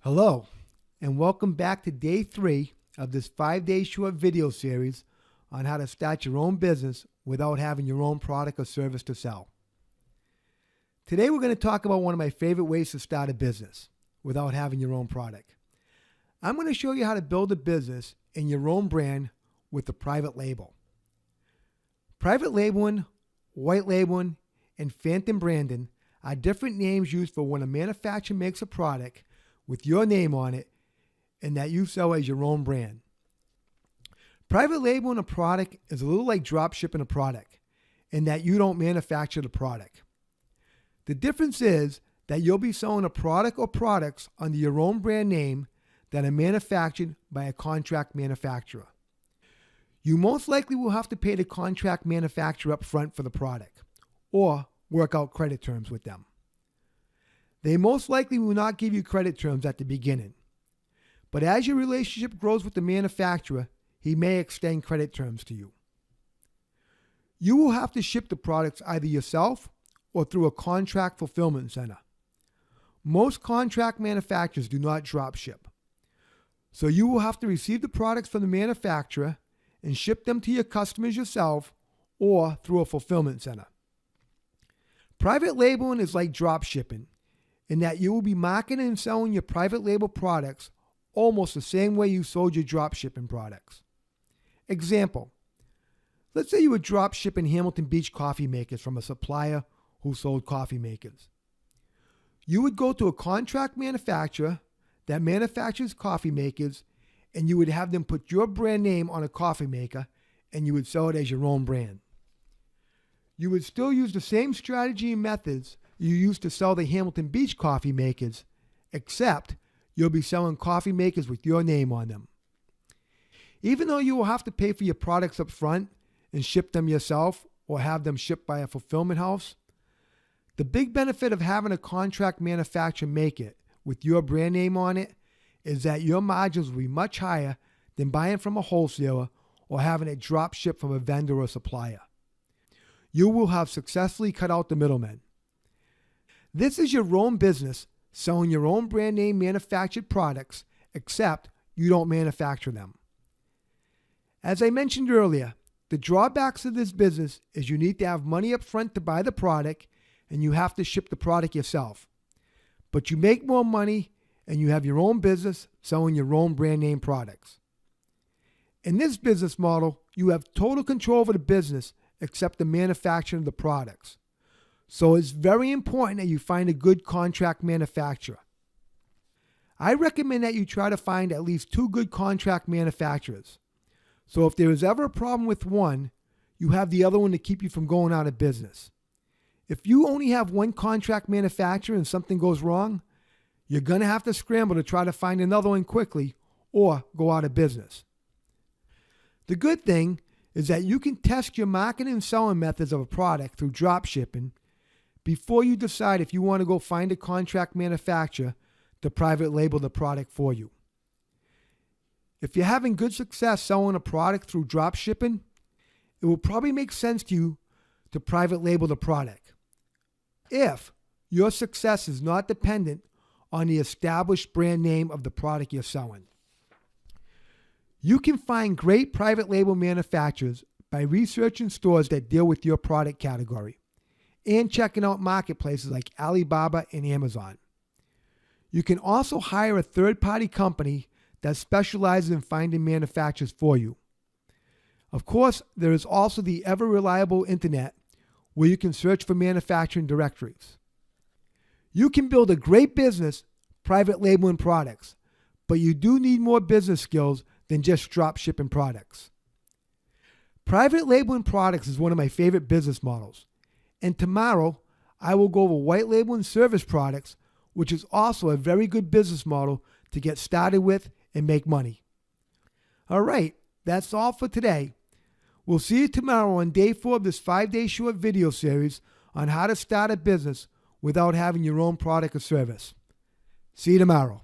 Hello, and welcome back to day 3 of this 5-day short video series on how to start your own business without having your own product or service to sell. Today we're going to talk about one of my favorite ways to start a business without having your own product. I'm going to show you how to build a business in your own brand with a private label. Private labeling, white labeling, and phantom branding are different names used for when a manufacturer makes a product with your name on it and that you sell as your own brand. Private labeling a product is a little like drop shipping a product in that you don't manufacture the product. The difference is that you'll be selling a product or products under your own brand name that are manufactured by a contract manufacturer. You most likely will have to pay the contract manufacturer up front for the product or work out credit terms with them. They most likely will not give you credit terms at the beginning. But as your relationship grows with the manufacturer, he may extend credit terms to you. You will have to ship the products either yourself or through a contract fulfillment center. Most contract manufacturers do not drop ship. So you will have to receive the products from the manufacturer and ship them to your customers yourself or through a fulfillment center. Private labeling is like drop shipping, in that you will be marketing and selling your private label products almost the same way you sold your drop shipping products. Example, let's say you were drop shipping Hamilton Beach coffee makers from a supplier who sold coffee makers. You would go to a contract manufacturer that manufactures coffee makers, and you would have them put your brand name on a coffee maker, and you would sell it as your own brand. You would still use the same strategy and methods you used to sell the Hamilton Beach coffee makers, except you'll be selling coffee makers with your name on them. Even though you will have to pay for your products up front and ship them yourself or have them shipped by a fulfillment house, the big benefit of having a contract manufacturer make it with your brand name on it is that your margins will be much higher than buying from a wholesaler or having it drop shipped from a vendor or supplier. You will have successfully cut out the middlemen. This is your own business selling your own brand name manufactured products, except you don't manufacture them. As I mentioned earlier, the drawbacks of this business is you need to have money up front to buy the product and you have to ship the product yourself. But you make more money and you have your own business selling your own brand name products. In this business model, you have total control over the business except the manufacturing of the products. So it's very important that you find a good contract manufacturer. I recommend that you try to find at least 2 good contract manufacturers. So if there is ever a problem with one, you have the other one to keep you from going out of business. If you only have one contract manufacturer and something goes wrong, you're going to have to scramble to try to find another one quickly or go out of business. The good thing is that you can test your marketing and selling methods of a product through drop shipping before you decide if you want to go find a contract manufacturer to private label the product for you. If you're having good success selling a product through drop shipping, it will probably make sense to you to private label the product. If your success is not dependent on the established brand name of the product you're selling. You can find great private label manufacturers by researching stores that deal with your product category and checking out marketplaces like Alibaba and Amazon. You can also hire a third-party company that specializes in finding manufacturers for you. Of course, there is also the ever-reliable internet where you can search for manufacturing directories. You can build a great business private labeling products, but you do need more business skills than just drop shipping products. Private labeling products is one of my favorite business models. And tomorrow, I will go over white labeling service products, which is also a very good business model to get started with and make money. All right, that's all for today. We'll see you tomorrow on day 4 of this 5-day short video series on how to start a business without having your own product or service. See you tomorrow.